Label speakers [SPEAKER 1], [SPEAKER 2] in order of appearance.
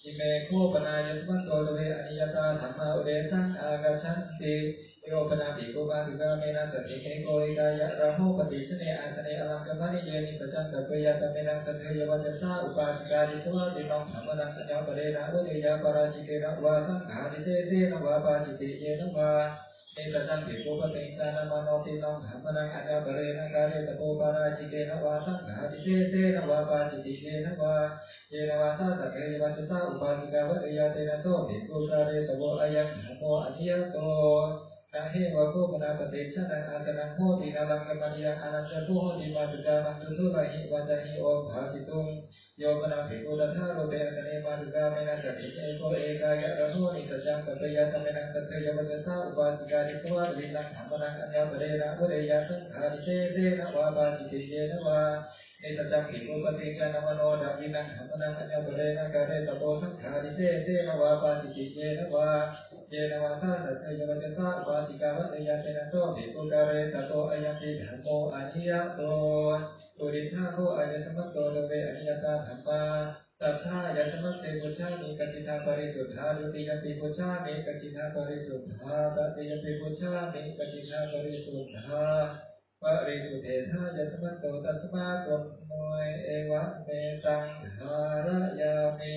[SPEAKER 1] อิเมโคปนายสมันโตโดยอนิยตาธรรมาอุเดสังอากัจฉันติโยปนาภิกขุมาภิกขาเมนะสติเมโกอิกายะระโหปฏิชเนอาสเนอลังกัมมานิเยนิสัจจังกัปเปยะตเมนังสัทเทยวัจสาอุปาสิกาดิสวะตินองธรรมนังอัญญปเรนะอุเดยะปราชิเกนะวาสังขาดิเสเตนะวาปาจิติเยนะวาเนสัจจังภิกขุปฏิสานามโนตินองธรรมนังอัญญปเรนะกาเรตโกปาราชิเกนะวาสังขาดิเสเตนะวาปาจิติเยนะวาเยนวาสัตเทวัสสะอุปาสิกาวะเยเตนะโตภิกขุกาเรตโกอายังธรรมโมอนิยโตนาเหวะโกปนาปฏิชนะอาตนังโหตินาลังกัมมันยังอนันตโกโหติมาตุกามังตุสุลาหิวัจหิโอภาสิตุงโยปนาภิกขุตัทธาโรเตอตเนมาตุกาเมนะสติเอโกเอกายะระโหนิสัจจังกัปเปยะตเมนังสัทเทยวัสสะอุปาสิกานิสวะลินังธรรมนังอัญญปเรนะอุเรยะสังขาริเสเตนะวาปาจิติเยนะวาเนสัจจังภิกขุปฏิจานามโนดาวินังธรรมนังอัญญปเรนะกะเรตโตสังขาริเสเตนะวาปาจิติเยนะวาเยนวาสัตเทยวัสสะอุปาสิกาวะเยเตนะโตภิกขุกาเรตโตอายังติธรรมโมอนิยโตปุริภาโคอายสมัตโตโลเวอนิยตาธรรมาสัทธายสมัตเตปุชฌามิกติทาปริสุทธาดุติยปิปุชฌามิกติทาปริสุทธาตติยปิปุชฌามิกติทาปริสุทธาวะริสุเทธายสมัตโตตัสมาตุโมยเอวะเมตังหารยามิ